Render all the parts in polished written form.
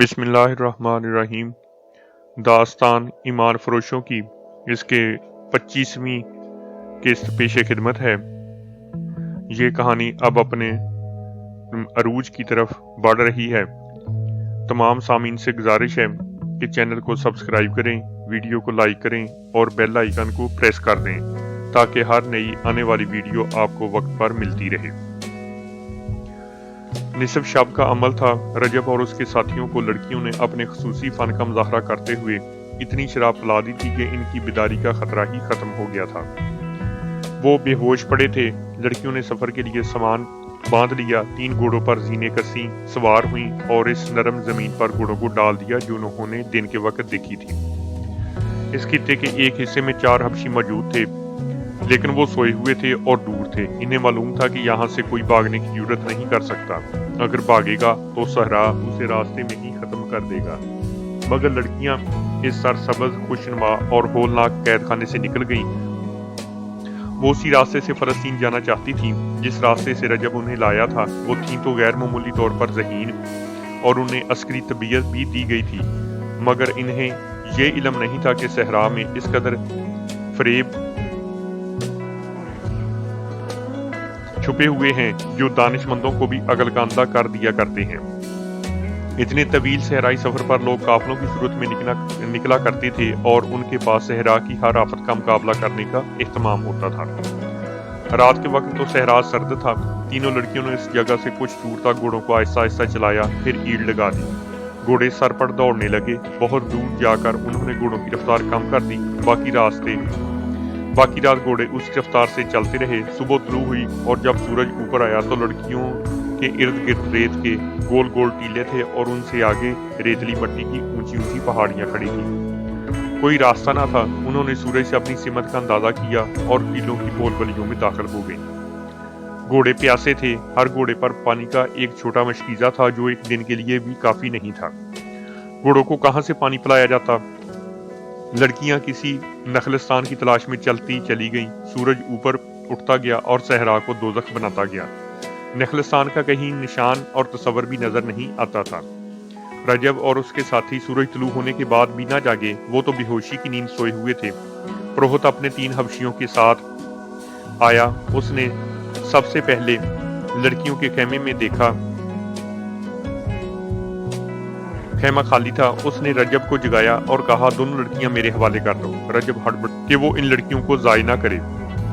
बिस्मिल्लाहिर्रहमानिर्रहीम। दास्तान ईमान फरोशों की इसके 25वीं किस्त पेशे खिदमत है। ये कहानी अब अपने अरूज की तरफ बढ़ रही है। तमाम सामीन से गुजारिश है कि चैनल को सब्सक्राइब करें, वीडियो को लाइक करें और बेल आइकन को प्रेस कर दें ताकि हर नई आने वाली वीडियो आपको वक्त पर मिलती रहे। निसफ शब का अमल था। रजब और उसके साथियों को लड़कियों ने अपने खसूसी फन का मुजाहरा करते हुए इतनी शराब पिला दी थी कि इनकी बेदारी का खतरा ही खत्म हो गया था। वो बेहोश पड़े थे। लड़कियों ने सफर के लिए सामान बांध लिया, 3 घोड़ों पर जीने कसी सवार हुई और इस नरम जमीन पर घोड़ों को डाल दिया जो उन्होंने दिन के वक्त देखी थी। इस खित्ते के एक हिस्से में 4 हबशी मौजूद थे, लेकिन वो सोए हुए थे और दूर थे। इन्हें मालूम था कि यहाँ से कोई भागने की जरूरत नहीं कर सकता। अगर भागेगा तो सहरा उसे रास्ते में ही खत्म कर देगा। मगर लड़कियां इस सरसब्ज, खुशनुमा और होलनाक कैद खाने से निकल गईं। वो उसी रास्ते से फलस्तीन जाना चाहती थी जिस रास्ते से रजब उन्हें लाया था। वो थी तो गैर मामूली तौर पर ज़हीन और उन्हें अस्करी तबीयत भी दी गई थी, मगर इन्हें ये इल्म नहीं था कि सहरा में इस कदर फरेब छुपे हुए हैं जो दानिशमंदों को भी अकलकांदा कर दिया करते हैं। इतने तवील सहराई सफर पर लोग काफिलों की सूरत में निकला करते थे और उनके पास सहरा की हर आफत का मुकाबला करने का एहतमाम होता था। रात के वक्त तो सहरा सर्द था। तीनों लड़कियों ने इस जगह से कुछ दूर तक घोड़ों को आहिस्ता आहिस्ता चलाया, फिर ईड़ लगा दी। घोड़े सर पर दौड़ने लगे। बहुत दूर जाकर उन्होंने घोड़ों की रफ्तार कम कर दी। बाकी रात घोड़े उस रफ्तार से चलते रहे। सुबह तुलू हुई और जब सूरज ऊपर आया तो लड़कियों के इर्द गिर्द रेत के गोल गोल टीले थे और उनसे आगे रेतली मिट्टी की ऊंची ऊंची पहाड़ियां खड़ी थी। कोई रास्ता ना था। उन्होंने सूरज से अपनी सिमत का अंदाजा किया और टीलों की पोलबलियों में दाखिल हो गए। घोड़े प्यासे थे। हर घोड़े पर पानी का एक छोटा मशकीजा था जो एक दिन के लिए भी काफी नहीं था। घोड़ों को कहां से पानी पिलाया जाता? लड़कियां किसी नखलिस्तान की तलाश में चलती चली गईं। सूरज ऊपर उठता गया और सहरा को दोजख बनाता गया। नखलिस्तान का कहीं निशान और तस्वर भी नजर नहीं आता था। रजब और उसके साथी सूरज तुलू होने के बाद भी ना जागे। वो तो बेहोशी की नींद सोए हुए थे। पुरोहित अपने 3 हबशियों के साथ आया। उसने सबसे पहले लड़कियों के खेमे में देखा। खेमा खाली था। उसने रजब को जगाया और कहा, दोनों लड़कियां मेरे हवाले कर दो। रजब हड़बड़ कि वो इन लड़कियों को जाय ना करे।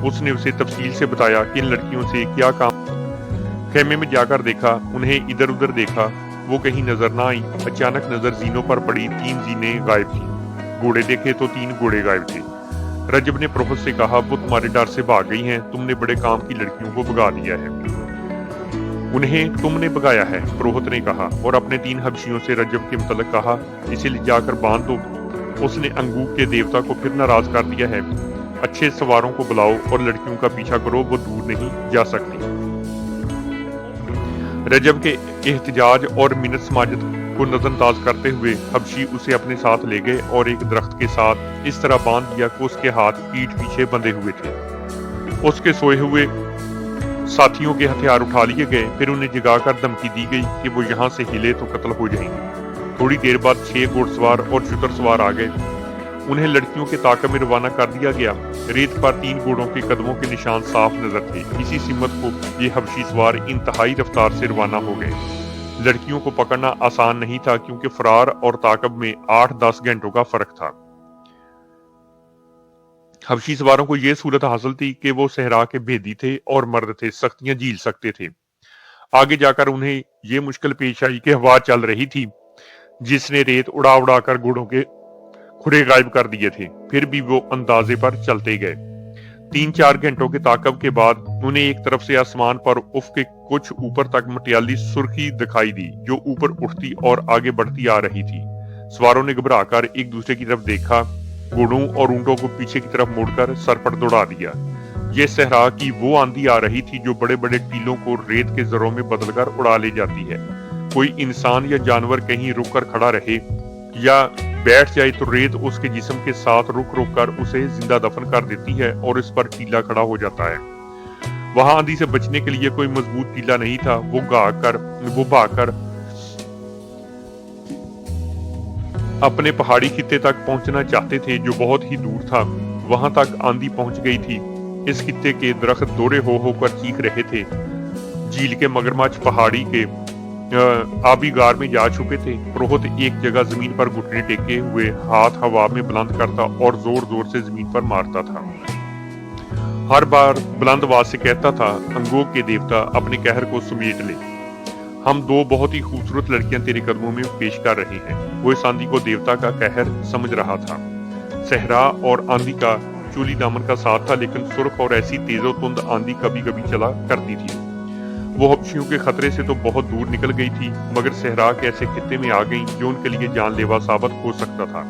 उसने उसे तफसील से बताया कि इन लड़कियों से क्या काम। खेमे में जाकर देखा, उन्हें इधर उधर देखा, वो कहीं नजर ना आई। अचानक नजर जीनों पर पड़ी। 3 जीनें गायब थी। घोड़े देखे तो 3 घोड़े गायब थे। रजब ने पुरोहित से कहा, वो तुम्हारे डर से भाग गई हैं। तुमने बड़े काम की लड़कियों को भगा दिया है। उन्हें तुमने भगाया है, पुरोहित ने कहा और अपने 3 हबशियों से रजब के मुतल्लिक कहा, इसे ले जाकर बांध दो। उसने अंगूक के देवता को फिर नाराज कर दिया है। अच्छे सवारों को बुलाओ और लड़कियों का पीछा करो, वो दूर नहीं जा सकती। रजब के एहतजाज और मिन्नत समाजत को नजरअंदाज करते हुए हबशी उसे अपने साथ ले गए और एक दरख्त के साथ इस तरह बांध दिया कि उसके हाथ पीठ पीछे बंधे हुए थे। उसके सोए हुए साथियों के हथियार उठा लिए गए। फिर उन्हें जगाकर धमकी दी गई कि वो यहाँ से हिले तो कत्ल हो जाएंगे। थोड़ी देर बाद 6 घोड़सवार और शुतर सवार आ गए। उन्हें लड़कियों के ताक़ब में रवाना कर दिया गया। रेत पर 3 घोड़ों के कदमों के निशान साफ नजर थे। इसी सिमत को ये हबशी सवार इंतहाई रफ्तार से रवाना हो गए। लड़कियों को पकड़ना आसान नहीं था क्योंकि फरार और ताक़ब में 8-10 घंटों का फर्क था। हबशी सवारों को यह सूरत हासिल थी कि वो सहरा के भेदी थे और मर्द थे, सख्तियां झील सकते थे। आगे जाकर उन्हें यह मुश्किल पेश आई कि हवा चल रही थी जिसने रेत उड़ा उड़ा कर घोड़ों के खुरे गायब कर दिए थे। फिर भी वो अंदाजे पर चलते गए। 3-4 घंटों के ताकब के बाद उन्हें एक तरफ से आसमान पर उफ के कुछ ऊपर तक मटियाली सुर्खी दिखाई दी जो ऊपर उठती और आगे बढ़ती आ रही थी। सवारों ने घबराकर एक दूसरे की तरफ देखा। घोड़ों और ऊंटों को पीछे की तरफ मोड़कर सर पर दौड़ा दिया। ये सहरा की वो आंधी आ रही थी जो बड़े बड़े टीलों को रेत के जरों में बदलकर उड़ा ले जाती है। कोई इंसान या जानवर कहीं रुक कर खड़ा रहे या बैठ जाए तो रेत उसके जिस्म के साथ रुक रुक कर उसे जिंदा दफन कर देती है और इस पर टीला खड़ा हो जाता है। वहां आंधी से बचने के लिए कोई मजबूत टीला नहीं था। वो भागकर अपने पहाड़ी खित्ते तक पहुंचना चाहते थे जो बहुत ही दूर था। वहां तक आंधी पहुंच गई थी। इस खित्ते के दरख्त दोरे हो होकर चीख रहे थे। झील के मगरमच्छ पहाड़ी के आबी गार में जा छुपे थे। रोहत एक जगह जमीन पर घुटने टेके हुए हाथ हवा में बुलंद करता और जोर जोर से जमीन पर मारता था। हर बार बुलंद आवाज से कहता था, अंगोग के देवता अपने कहर को समेट ले। हम दो बहुत ही खूबसूरत लड़कियां तेरे कदमों में पेश कर रहे हैं। वो इस आंधी को देवता का कहर समझ रहा था। सहरा और आंधी का चोली दामन का साथ था, लेकिन सुर्ख और ऐसी तेजो तुंद आंधी कभी कभी चला करती थी। वो हबशियों के खतरे से तो बहुत दूर निकल गई थी, मगर सहरा के ऐसे खित्ते में आ गई जो उनके लिए जानलेवा साबित हो सकता था।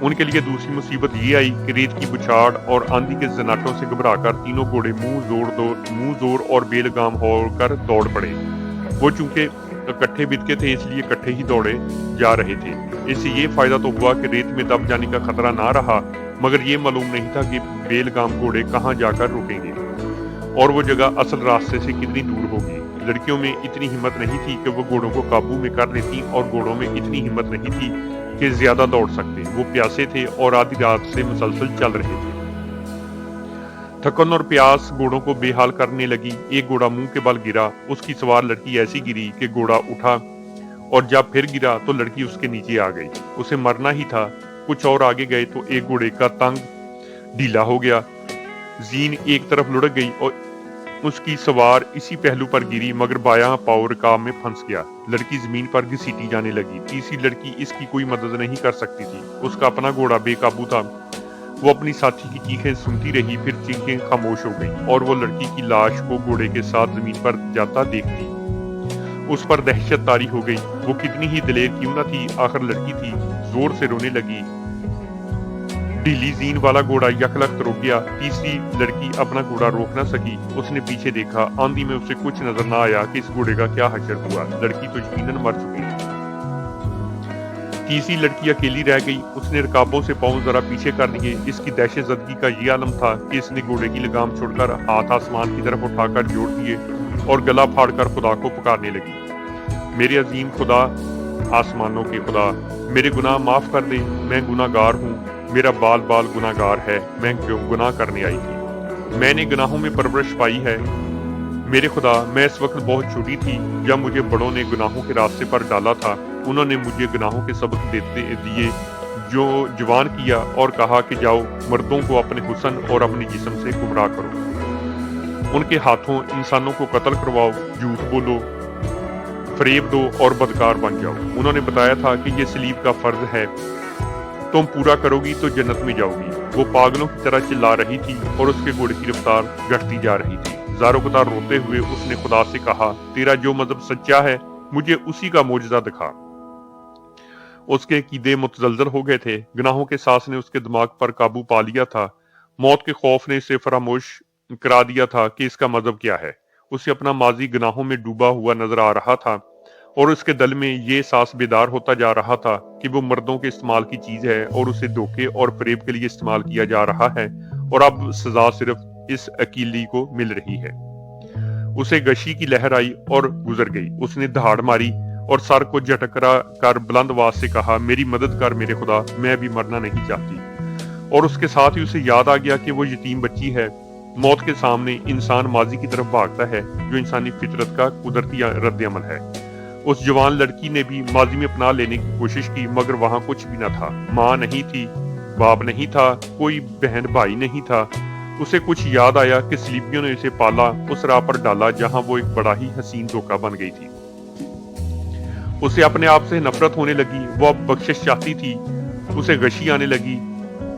उनके लिए दूसरी मुसीबत ये आई कि रेत की बुछाड़ और आंधी के जनाटों से घबराकर तीनों घोड़े मुंह जोर और बेलगाम होकर दौड़ पड़े। वो चूंकि इकट्ठे बिदके थे इसलिए इकट्ठे ही दौड़े जा रहे थे। इससे ये फायदा तो हुआ कि रेत में दब जाने का खतरा ना रहा, मगर ये मालूम नहीं था कि बेलगाम घोड़े कहाँ जाकर रुकेंगे और वो जगह असल रास्ते से कितनी दूर होगी। लड़कियों में इतनी हिम्मत नहीं थी कि वो घोड़ों को काबू में कर लेती और घोड़ों में इतनी हिम्मत नहीं थी कि ज्यादा दौड़ सकते। वो प्यासे थे और आधी रात से मुसलसल चल रहे थे। थकन और प्यास घोड़ों को बेहाल करने लगी। एक घोड़ा मुंह के बल गिरा। उसकी सवार लड़की ऐसी गिरी कि घोड़ा उठा और जब फिर गिरा तो लड़की उसके नीचे आ गई। उसे मरना ही था। कुछ और आगे गए तो एक घोड़े का तंग ढीला हो गया। जीन एक तरफ लुढ़क गई और उसकी सवार इसी पहलू पर गिरी, मगर बायां पांव रकाब में फंस गया। लड़की जमीन पर घसीटी जाने लगी। तीसरी लड़की इसकी कोई मदद नहीं कर सकती थी। उसका अपना घोड़ा बेकाबू था। वो अपनी साथी की चीखें सुनती रही, फिर चीखें खामोश हो गईं और वो लड़की की लाश को घोड़े के साथ जमीन पर जाता देखती। उस पर दहशत तारी हो गई। वो कितनी ही दिलेर क्यों न थी, आखिर लड़की थी। जोर से रोने लगी। ढीली जीन वाला घोड़ा यकलख्त रुक गया। तीसरी लड़की अपना घोड़ा रोक न सकी। उसने पीछे देखा। आंधी में उसे कुछ नजर न आया कि इस घोड़े का क्या हशर हुआ। लड़की तो यकीनन मर चुकी थी। तीसरी लड़की अकेली रह गई। उसने रकाबों से पांव जरा पीछे कर लिए। इसकी दहशतजदगी का ये आलम था कि इसने घोड़े की लगाम छोड़कर हाथ आसमान की तरफ उठाकर जोड़ दिए और गला फाड़कर खुदा को पुकारने लगी। मेरे अजीम खुदा, आसमानों के खुदा, मेरे गुनाह माफ कर दे। मैं गुनाहगार हूँ। मेरा बाल बाल गुनाहगार है। मैं क्यों गुनाह करने आई थी। मैंने गुनाहों में परवरिश पाई है। मेरे खुदा, मैं इस वक्त बहुत छोटी थी जब मुझे बड़ों ने गुनाहों के रास्ते पर डाला था। उन्होंने मुझे गुनाहों के सबक दिए, जो जवान किया और कहा कि जाओ मर्दों को अपने हुस्न और अपने जिस्म से गुमराह करो। उनके हाथों इंसानों को कत्ल करवाओ, झूठ बोलो, फरेब दो और बदकार बन जाओ। उन्होंने बताया था कि ये सलीब का फर्ज है, तुम पूरा करोगी तो जन्नत में जाओगी। वो पागलों की तरह चिल्ला रही थी और उसके घोड़े की रफ्तार घटती जा रही थी। ज़ारो कतार रोते हुए उसने खुदा से कहा, तेरा जो मजहब सच्चा है मुझे उसी का मोजज़ा दिखा। उसके अकीदे मुतजलजल हो गए थे। गुनाहों के सांस ने उसके दिमाग पर काबू पा लिया था। मौत के खौफ ने इसे फरामोश करा दिया था कि इसका मजहब क्या है। उसे अपना माजी गुनाहों में डूबा हुआ नजर आ रहा था और उसके दिल में ये सांस बेदार होता जा रहा था कि वो मर्दों के इस्तेमाल की चीज है और उसे धोखे और फरेब के लिए इस्तेमाल किया जा रहा है और अब सजा सिर्फ इस अकीली को मिल रही है। उसे गशी की लहर आई और गुजर गई। उसने दहाड़ मारी और सर को झटकरा कर बुलंद आवाज से कहा, मेरी मदद कर मेरे खुदा, मैं अभी मरना नहीं चाहती। और उसके साथ ही उसे याद आ गया कि वो यतीम बच्ची है। मौत के सामने इंसान माजी की तरफ भागता है, जो इंसानी फितरत का कुदरती रद्द अमल है। उस जवान लड़की ने भी माजी में अपना लेने की कोशिश की, मगर वहां कुछ भी न था। माँ नहीं थी, बाप नहीं था, कोई बहन भाई नहीं था। उसे कुछ याद आया कि सलीबियों ने उसे पाला, उस राह पर डाला जहां वो एक बड़ा ही हसीन धोखा बन गई थी। उसे अपने आप से नफरत होने लगी। वो अब बख्शिश चाहती थी। उसे गशी आने लगी।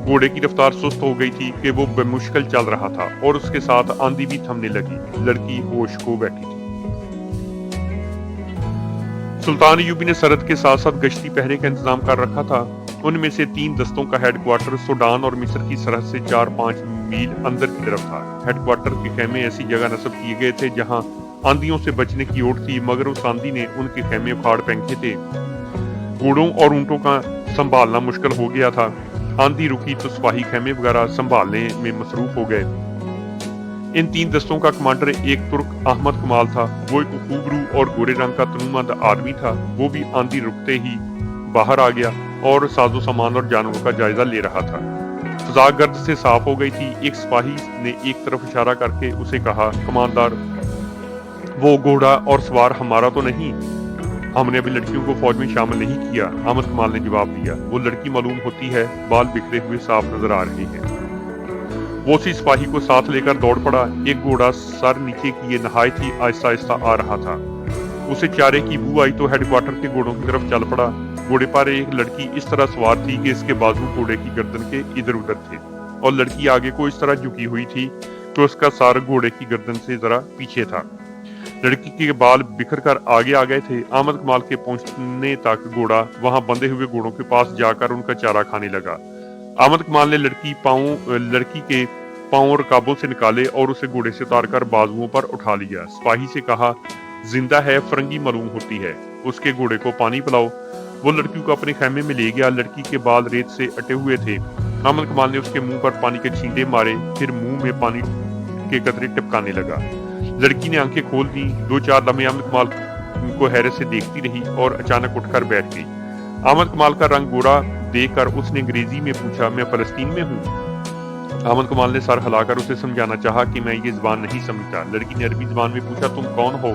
घोड़े की रफ्तार सुस्त हो गई थी कि वो बेमुश्किल चल रहा था और उसके साथ आंधी भी थमने लगी। लड़की होश खो बैठी थी। सुल्तान अयूबी ने सरहद के साथ साथ गश्ती पहरे का इंतजाम कर रखा था। उनमें से 3 दस्तों का हेडक्वार्टर सूडान और मिस्र की सरहद से 4-5 मील अंदर की तरफ था। हेडक्वार्टर के खेमे ऐसी जगह नस्ब किए गए थे जहां आंधियों से बचने की ओट थी, मगर उस आंधी ने उनके खेमे उखाड़ फेंके थे। घोड़ों और ऊंटों का संभालना मुश्किल हो गया था। आंधी रुकी तो सिपाही खेमे वगैरह संभालने में मसरूफ हो गए। इन 3 दस्तों का कमांडर एक तुर्क अहमद कमाल था। वो एक खूबरू और गोरे रंग का तनुमंद आदमी था। वो भी आंधी रुकते ही बाहर आ गया। और साजो सामान और जानवरों का जायजा ले रहा था। फजा गर्द से साफ हो गई थी। एक सिपाही ने एक तरफ इशारा करके उसे कहा, कमांडर, वो घोड़ा और सवार हमारा तो नहीं? हमने अभी लड़कियों को फौज में शामिल नहीं किया, अहमद कमाल ने जवाब दिया। वो लड़की मालूम होती है, बाल बिखरे हुए साफ नजर आ रहे हैं। वो उसी सिपाही को साथ लेकर दौड़ पड़ा। एक घोड़ा सर नीचे किए नहायत ही आहिस्ता आहिस्ता आ रहा था। उसे चारे की बू आई तो हेडक्वार्टर के घोड़ों की तरफ चल पड़ा। घोड़े पर एक लड़की इस तरह सवार थी कि इसके बाजू घोड़े की गर्दन के इधर उधर थे और लड़की आगे को इस तरह झुकी हुई थी कि उसका सर घोड़े की गर्दन से जरा पीछे था। लड़की के बाल बिखर कर आगे आ गए थे। अहमद कमाल के पहुंचने तक घोड़ा वहां बंधे हुए घोड़ों के पास जाकर उनका चारा खाने लगा। अहमद कमाल ने लड़की के पांव रकाबों से निकाले और उसे घोड़े से उतारकर बाजुओं पर उठा लिया। सिपाही से कहा, जिंदा है, फरंगी मालूम होती है, उसके घोड़े को पानी पिलाओ। वो लड़की को अपने खेमे में ले गया। लड़की के बाल रेत से अटे हुए थे। अहमद कमाल ने उसके मुंह पर पानी के छींटे मारे, फिर मुंह में पानी के कतरे टपकाने लगा। लड़की ने आंखें खोल दी। 2-4 लम्हे अहमद कमाल को हैरत से देखती रही और अचानक उठकर बैठ गई। अहमद कमाल का रंग गोरा देखकर उसने अंग्रेजी में पूछा, मैं फलस्तीन में हूँ? अहमद कमाल ने सर हिलाकर उसे समझाना चाहा कि मैं ये ज़बान नहीं समझता। लड़की ने अरबी ज़बान में पूछा, तुम कौन हो?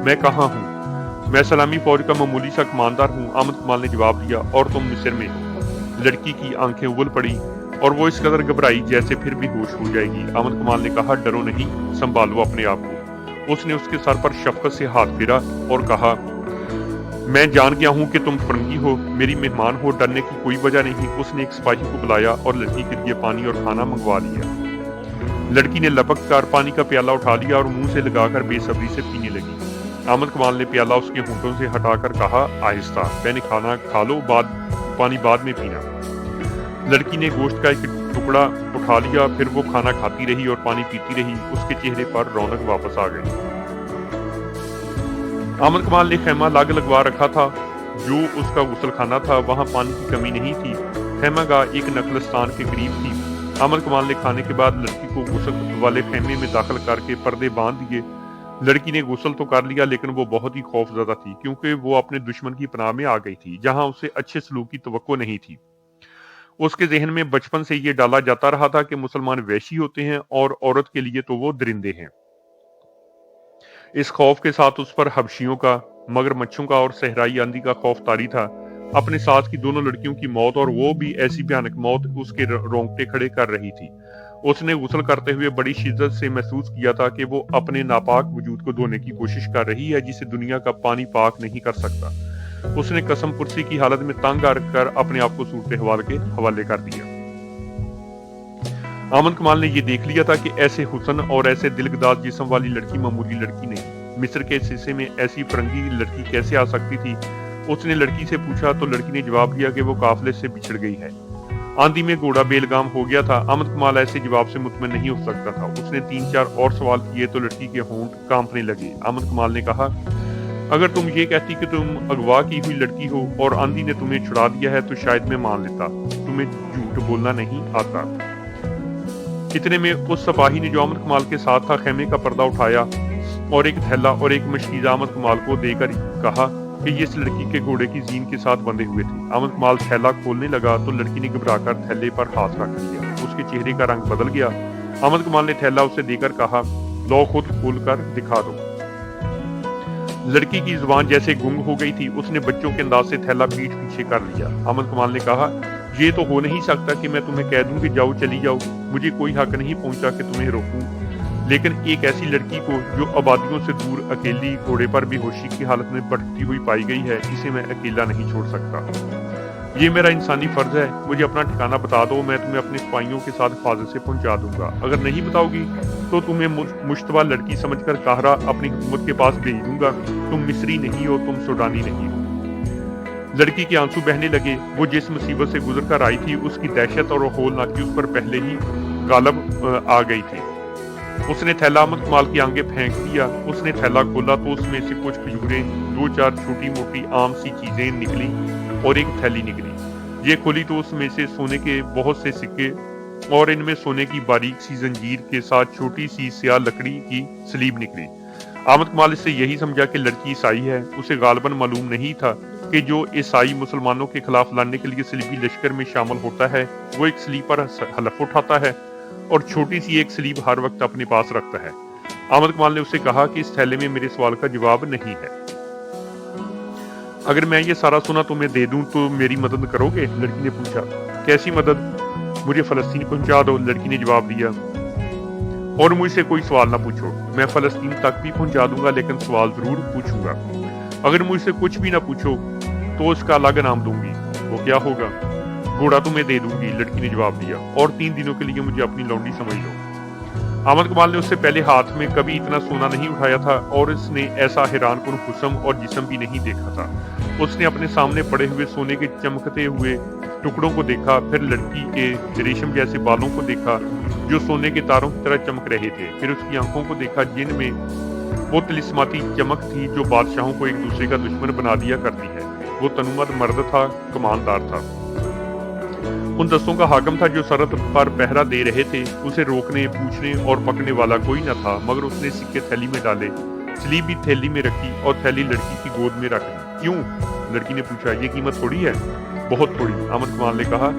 मैं कहाँ हूँ? मैं सलामी फौज का मामूली सा कमांडर हूँ, अहमद कमाल ने जवाब दिया। और तुम मिस्र में हो? लड़की की आंखें उबल पड़ी और वो इस कदर घबराई जैसे फिर भी होश हो जाएगी। अहमद कमाल ने कहा, डरो नहीं, संभालो अपने आप को। उसने उसके सर पर शफकत से हाथ फेरा और कहा, मैं जान गया हूं कि तुम फरंगी हो, मेरी मेहमान हो, डरने की कोई वजह नहीं। उसने एक सिपाही को बुलाया और लड़की के लिए पानी और खाना मंगवा लिया। लड़की ने लपक कर पानी का प्याला उठा लिया और मुंह से लगाकर बेसब्री से पीने लगी। अहमद कमाल ने प्याला उसके होंठों से हटाकर कहा, आहिस्ता, पहले खाना खा लो, पानी बाद में पीना। लड़की ने गोश्त का एक टुकड़ा उठा लिया, फिर वो खाना खाती रही और पानी पीती रही। उसके चेहरे पर रौनक वापस आ गई। अहमद कमाल ने खेमा लाग लगवा रखा था जो उसका गुसल खाना था। वहां पानी की कमी नहीं थी। खेमा का एक नकलस्तान के करीब थी। अहमद कमाल ने खाने के बाद लड़की को गुसल वाले खेमे में दाखिल करके पर्दे बांध दिए। लड़की ने गुसल तो कर लिया, लेकिन वो बहुत ही खौफजदा थी क्योंकि वो अपने दुश्मन की पनाह में आ गई थी जहां उसे अच्छे सलूक की तवक्को नहीं थी। उसके जहन में बचपन से ये डाला जाता रहा था कि मुसलमान वैशी होते हैं और औरत के लिए तो वो दरिंदे हैं। इस खौफ के साथ उस पर हबशियों का, मगरमच्छों का और सहराई आंधी का खौफ तारी था। अपने साथ की दोनों लड़कियों की मौत, और वो भी ऐसी भयानक मौत, उसके रोंगटे खड़े कर रही थी। उसने गुस्ल करते हुए बड़ी शिद्दत से महसूस किया था कि वो अपने नापाक वजूद को धोने की कोशिश कर रही है जिसे दुनिया का पानी पाक नहीं कर सकता। उसने कसम पुरसी की हालत में तंग कर अपने आप को सूरत हवाल के हवाले कर दिया। अहमद कमाल ने यह देख लिया था कि ऐसे हुस्न और ऐसे दिलगदाज जिस्म वाली लड़की मामूली लड़की नहीं। मिस्र के शीशे में ऐसी फरंगी लड़की कैसे आ सकती थी? उसने लड़की से पूछा तो लड़की ने जवाब दिया कि वो काफिले से बिछड़ गई है। आंधी में घोड़ा बेलगाम हो गया था। अहमद कमाल ऐसे जवाब से मुतमईन नहीं हो सकता था। उसने 3-4 और सवाल किए तो लड़की के होंठ कांपने लगे। अहमद कमाल ने कहा, अगर तुम ये कहती कि तुम अगवा की हुई लड़की हो और आंधी ने तुम्हें छुड़ा दिया है तो शायद मैं मान लेता। तुम्हें झूठ बोलना नहीं आता। इतने में उस सिपाही ने जो अहमद कमाल के साथ था खेमे का पर्दा उठाया और एक थैला और एक मशकीज़ा अहमद कमाल को देकर कहा कि ये इस लड़की के घोड़े की जीन के साथ बंधे हुए थे। अहमद कमाल थैला खोलने लगा तो लड़की ने घबराकर थैले पर हाथ रख लिया। उसके चेहरे का रंग बदल गया। अहमद कमाल ने थैला उसे देकर कहा, लो खुद खोल कर दिखा दो। लड़की की जुबान जैसे गुंग हो गई थी। उसने बच्चों के अंदाज से थैला पीठ पीछे कर लिया। अहमद कमाल ने कहा, ये तो हो नहीं सकता कि मैं तुम्हें कह दूं कि जाओ चली जाओ। मुझे कोई हक नहीं पहुंचा कि तुम्हें रोकूं, लेकिन एक ऐसी लड़की को जो आबादियों से दूर अकेली घोड़े पर बेहोशी की हालत में भटकती हुई पाई गई है, इसे मैं अकेला नहीं छोड़ सकता। ये मेरा इंसानी फर्ज है। मुझे अपना ठिकाना बता दो, मैं तुम्हें अपने सिपाहियों के साथ हिफाजत से पहुंचा दूंगा। अगर नहीं बताओगी तो तुम्हें मुश्तबा लड़की समझकर काहरा अपनी हुकूमत के पास भेज दूंगा। तुम मिस्री नहीं हो, तुम सूडानी नहीं हो। लड़की के आंसू बहने लगे। वो जिस मुसीबत से गुजर कर आई थी उसकी दहशत और होलनाकी उस पर पहले ही गालब आ गई थी। उसने थैला अहमद कमाल की आगे फेंक दिया। उसने थैला खोला तो उसमें से कुछ खजूरें, 2-4 छोटी मोटी आम सी चीजें निकली और एक थैली निकली। ये खोली तो उसमें से सोने के बहुत से सिक्के और इनमें सोने की बारीक सी जंजीर के साथ छोटी सी स्याह लकड़ी की सलीब निकली। अहमद कमाल इससे यही समझा कि लड़की ईसाई है। उसे गालबन मालूम नहीं था کہ جو عیسائی مسلمانوں کے خلاف لڑنے کے لیے صلیبی لشکر میں شامل ہوتا ہے وہ ایک صلیب پر حلف اٹھاتا ہے اور چھوٹی سی ایک صلیب ہر وقت اپنے پاس رکھتا ہے۔ احمد کمال نے اسے کہا کہ اس تھیلے میں میرے سوال کا جواب نہیں ہے۔ اگر میں یہ سارا سونا تمہیں دے دوں تو میری مدد کرو گے؟ لڑکی نے پوچھا۔ کیسی مدد؟ مجھے فلسطین پہنچا دو، لڑکی نے جواب دیا، اور مجھ سے کوئی سوال نہ پوچھو۔ میں فلسطین تک بھی پہنچا دوں گا لیکن سوال ضرور پوچھوں گا۔ اگر مجھ سے کچھ بھی نہ پوچھو تو اس کا الگ نام دوں گی۔ وہ کیا ہوگا؟ گھوڑا تمہیں دے دوں گی، لڑکی نے جواب دیا، اور 3 دنوں کے لیے مجھے اپنی لونڈی سمجھ لو۔ احمد کمال نے اس سے پہلے ہاتھ میں کبھی اتنا سونا نہیں اٹھایا تھا اور اس نے ایسا حیران کن حسن اور جسم بھی نہیں دیکھا تھا۔ اس نے اپنے سامنے پڑے ہوئے سونے کے چمکتے ہوئے ٹکڑوں کو دیکھا، پھر لڑکی کے ریشم جیسے بالوں کو دیکھا جو سونے کے تاروں کی طرح چمک رہے تھے، پھر اس کی آنکھوں کو دیکھا جن میں وہ طلسماتی چمک تھی جو بادشاہوں کو ایک دوسرے کا دشمن بنا دیا کرتی ہے۔ وہ تنومند مرد تھا، کماندار تھا، ان دستوں کا حاکم تھا جو سرحد پر پہرا دے رہے تھے۔ اسے روکنے، پوچھنے اور پکڑنے والا کوئی نہ تھا، مگر اس نے سکے تھیلی میں ڈالے، صلیب بھی تھیلی میں رکھی اور تھیلی لڑکی کی گود میں رکھ دی۔ کیوں؟ لڑکی نے پوچھا۔ یہ قیمت تھوڑی ہے؟ بہت تھوڑی، احمد کمال نے کہا۔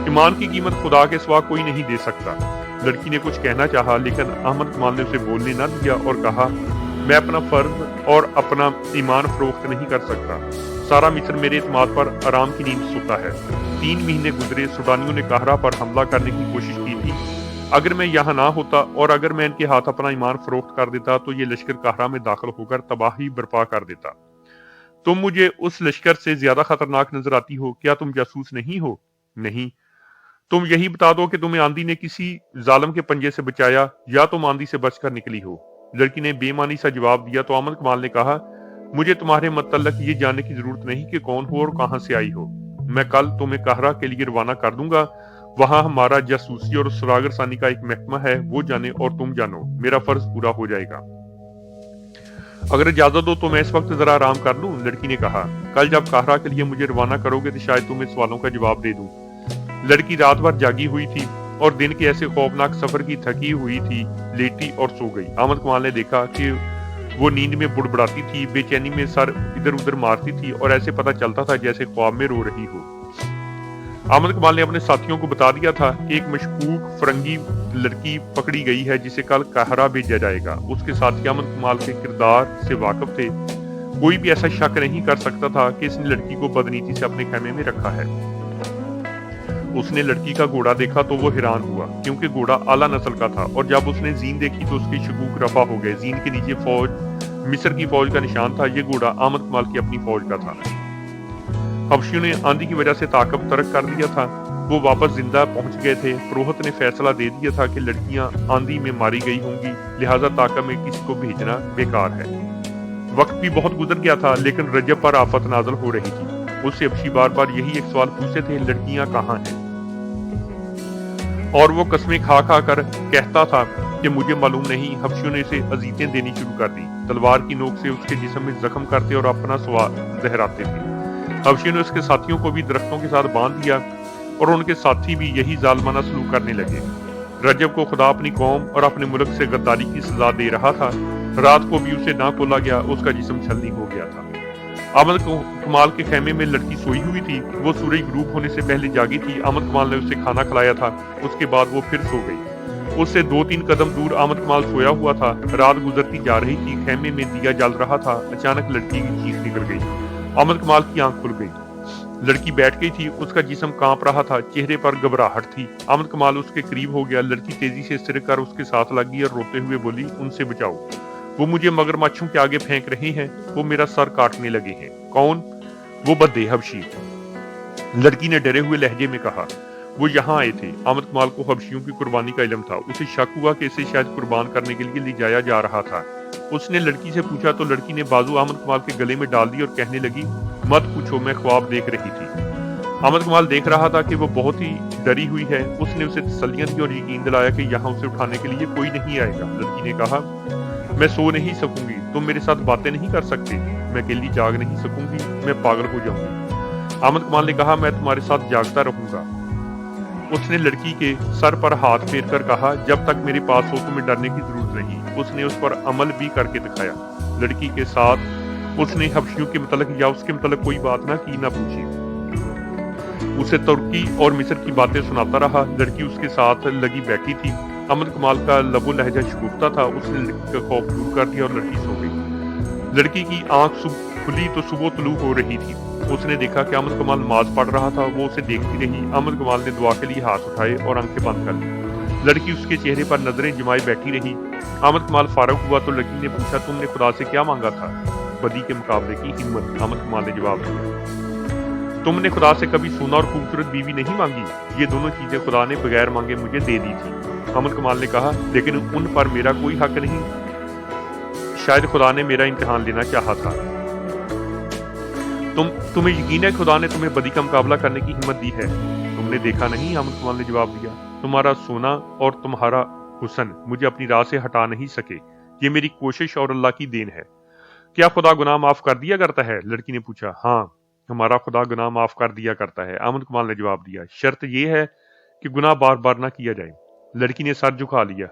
ایمان کی قیمت خدا کے سوا کوئی نہیں دے سکتا۔ لڑکی نے کچھ کہنا چاہا لیکن احمد کمال نے اسے بولنے نہ دیا اور کہا، میں اپنا فرض اور اپنا ایمان فروخت نہیں کر سکتا۔ سارا مصر میرے اعتماد پر آرام کی نیند سوتا ہے۔ 3 مہینے گزرے، سوڈانیوں نے قاہرہ پر حملہ کرنے کی کوشش کی تھی۔ اگر میں یہاں نہ ہوتا اور اگر میں ان کے ہاتھ اپنا ایمان فروخت کر دیتا تو یہ لشکر قاہرہ میں داخل ہو کر تباہی برپا کر دیتا۔ تم مجھے اس لشکر سے زیادہ خطرناک نظر آتی ہو۔ کیا تم جاسوس نہیں ہو؟ نہیں۔ تم یہی بتا دو کہ تمہیں آندھی نے کسی ظالم کے پنجے سے بچایا یا تم آندھی سے بچ کر نکلی ہو۔ لڑکی نے بے معنی سا جواب دیا تو احمد کمال نے کہا، مجھے تمہارے متعلق یہ جاننے کی ضرورت نہیں کہ کون ہو اور کہاں سے آئی ہو۔ میں کل تمہیں قاہرہ کے لیے روانہ کر دوں گا۔ وہاں ہمارا جاسوسی اور سراغ رسانی کا ایک محکمہ ہے، وہ جانے اور تم جانو، میرا فرض پورا ہو جائے گا۔ اگر اجازت دو تو میں اس وقت ذرا آرام کر لوں، لڑکی نے کہا۔ کل جب قاہرہ کے لیے مجھے روانہ کرو گے تو شاید تمہیں سوالوں کا جواب دے دوں۔ لڑکی رات بھر جاگی ہوئی تھی اور دن کے ایسے خوفناک سفر کی تھکی ہوئی تھی، لیٹی اور سو گئی۔ احمد کمال نے دیکھا کہ وہ نیند میں بڑبڑاتی تھی، بے چینی میں سر ادھر ادھر مارتی تھی اور ایسے پتہ چلتا تھا جیسے خواب میں رو رہی ہو۔ احمد کمال نے اپنے ساتھیوں کو بتا دیا تھا کہ ایک مشکوک فرنگی لڑکی پکڑی گئی ہے جسے کل قاہرہ بھیجا جائے گا۔ اس کے ساتھی احمد کمال کے کردار سے واقف تھے، کوئی بھی ایسا شک نہیں کر سکتا تھا کہ اس نے لڑکی کو بدنیتی سے اپنے خیمے میں رکھا ہے۔ اس نے لڑکی کا گھوڑا دیکھا تو وہ حیران ہوا کیونکہ گھوڑا اعلیٰ نسل کا تھا، اور جب اس نے زین دیکھی تو اس کی شکوک رفع ہو گئے۔ زین کے نیچے فوج مصر کی فوج کا نشان تھا، یہ گھوڑا احمد کمال کی اپنی فوج کا تھا۔ حبشیوں نے آندھی کی وجہ سے طاقت ترک کر دیا تھا، وہ واپس زندہ پہنچ گئے تھے۔ پروہت نے فیصلہ دے دیا تھا کہ لڑکیاں آندھی میں ماری گئی ہوں گی، لہٰذا طاقت میں کسی کو بھیجنا بیکار ہے۔ وقت بھی بہت گزر گیا تھا لیکن رجب پر آفت نازل ہو رہی تھی۔ اس سے حبشی بار بار یہی ایک سوال پوچھتے تھے، لڑکیاں کہاں ہیں؟ اور وہ قسمیں کھا کھا کر کہتا تھا کہ مجھے معلوم نہیں۔ حبشیوں نے اسے اذیتیں دینی شروع کر دی، تلوار کی نوک سے اس کے جسم میں زخم کرتے اور اپنا سوال زہراتے تھے۔ حبشیوں نے اس کے ساتھیوں کو بھی درختوں کے ساتھ باندھ دیا اور ان کے ساتھی بھی یہی ظالمانہ سلوک کرنے لگے۔ رجب کو خدا اپنی قوم اور اپنے ملک سے غداری کی سزا دے رہا تھا۔ رات کو بھی اسے نہ کھولا گیا، اس کا جسم چھلنی ہو گیا تھا۔ احمد کمال کے خیمے میں لڑکی سوئی ہوئی تھی، وہ سورج غروب ہونے سے پہلے جاگی تھی۔ احمد کمال نے اسے کھانا کھلایا تھا، اس کے بعد وہ پھر سو گئی۔ اس سے 2-3 قدم دور احمد کمال سویا ہوا تھا۔ رات گزرتی جا رہی تھی، خیمے میں دیا جل رہا تھا۔ اچانک لڑکی کی چیخ نکل گئی، احمد کمال کی آنکھ کھل گئی۔ لڑکی بیٹھ گئی تھی، اس کا جسم کانپ رہا تھا، چہرے پر گھبراہٹ تھی۔ احمد کمال اس کے قریب ہو گیا، لڑکی تیزی سے سرک کر اس کے ساتھ لگ گئی اور روتے ہوئے بولی، ان سے بچاؤ، وہ مجھے مگرمچھوں کے آگے پھینک رہے ہیں، وہ میرا سر کاٹنے لگے ہیں۔ کون؟ وہ بدے حبشی، لڑکی نے ڈرے ہوئے لہجے میں کہا۔ وہ یہاں آئے تھے۔ احمد کمال کو حبشیوں کی قربانی کا علم تھا، اسے شک ہوا کہ اسے شاید قربان کرنے کے لیے لے جایا جا رہا تھا۔ اس نے لڑکی سے پوچھا تو لڑکی نے بازو احمد کمال کے گلے میں ڈال دی اور کہنے لگی، مت پوچھو، میں خواب دیکھ رہی تھی۔ احمد کمال دیکھ رہا تھا کہ وہ بہت ہی ڈری ہوئی ہے۔ اس نے اسے تسلیاں دی اور یقین دلایا کہ یہاں اسے اٹھانے کے لیے کوئی نہیں آئے گا۔ لڑکی نے کہا، میں سو نہیں سکوں گی، تم میرے ساتھ باتیں نہیں کر سکتے، میں اکیلی جاگ نہیں سکوں گی، میں پاگل ہو جاؤں گی۔ احمد کمال نے کہا، میں تمہارے ساتھ جاگتا رہوں گا۔ اس نے لڑکی کے سر پر ہاتھ پھیر کر کہا، جب تک میرے پاس ہو تمہیں ڈرنے کی ضرورت نہیں۔ اس نے اس پر عمل بھی کر کے دکھایا۔ لڑکی کے ساتھ उसने हबशियों के मतलब या उसके मतलब कोई बात ना की ना पूछी। उसे तुर्की और मिस्र की बातें सुनाता रहा। लड़की उसके साथ लगी बैठी थी। अहमद कमाल का लबो लहजा शगुफ्ता था। उसने लड़की का खौफ दूर कर दिया और लड़की सो गई। लड़की की आंख खुली तो सुबह तुलू हो रही थी। उसने देखा कि अहमद कमाल नमाज पढ़ रहा था। वो उसे देखती रही। अहमद कमाल ने दुआ के लिए हाथ उठाए और आंखें बंद कर ली। लड़की उसके चेहरे पर नजरें जमाए बैठी रही। अहमद कमाल फारूक हुआ तो लड़की ने पूछा, तुमने खुदा से क्या मांगा था? बदी के मुकाबले की हिम्मत, अहमद कमाल ने जवाब दिया। तुमने खुदा से कभी सोना और खूबसूरत बीवी नहीं मांगी? ये दोनों चीजें खुदा ने बगैर मांगे मुझे दे दी थी। अहमद कमाल ने कहा, लेकिन उन पर मेरा कोई हक नहीं। शायद खुदा ने मेरा इम्तिहान लेना चाहा था। तुम्हें यकीन है खुदा ने तुम्हें बदी का मुकाबला करने की हिम्मत दी है? तुमने देखा नहीं, अहमद कमाल ने जवाब दिया। तुम्हारा सोना और तुम्हारा हुस्न मुझे अपनी राह से हटा नहीं सके। ये मेरी कोशिश और अल्लाह की देन है। क्या खुदा गुनाह माफ कर दिया करता है? लड़की ने पूछा। हाँ, हमारा खुदा गुनाह माफ कर दिया करता है, अहमद कमाल ने जवाब दिया। शर्त यह है कि गुनाह बार बार ना किया जाए। लड़की ने सर झुका लिया।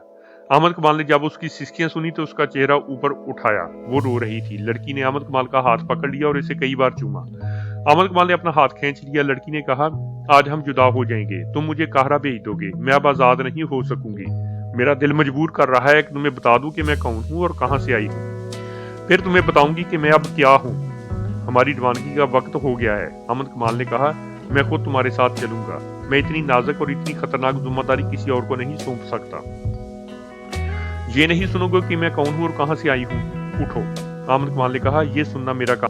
अहमद कमाल ने जब उसकी सिसकियां सुनी तो उसका चेहरा ऊपर उठाया। वो रो रही थी। लड़की ने अहमद कमाल का हाथ पकड़ लिया और इसे कई बार चूमा। अहमद कमाल ने अपना हाथ खींच लिया। लड़की ने कहा, आज हम जुदा हो जाएंगे। तुम मुझे काहरा भेज दोगे। मैं अब आजाद नहीं हो सकूंगी। मेरा दिल मजबूर कर रहा है कि तुम्हें बता दूं कि मैं कौन हूं और कहां से आई हूं। फिर तुम्हें बताऊंगी कि मैं अब क्या हूं। हमारी रवानगी का वक्त हो गया है। अहमद कमाल ने कहा, मैं खुद तुम्हारे साथ चलूंगा। मैं इतनी नाजुक और इतनी खतरनाक जिम्मेदारी किसी और को नहीं सौंप सकता। ये नहीं सुनोगे कि मैं कौन हूं और कहां से आई हूं। उठो। अहमद कमाल ने कहा, यह सुनना मेरा काम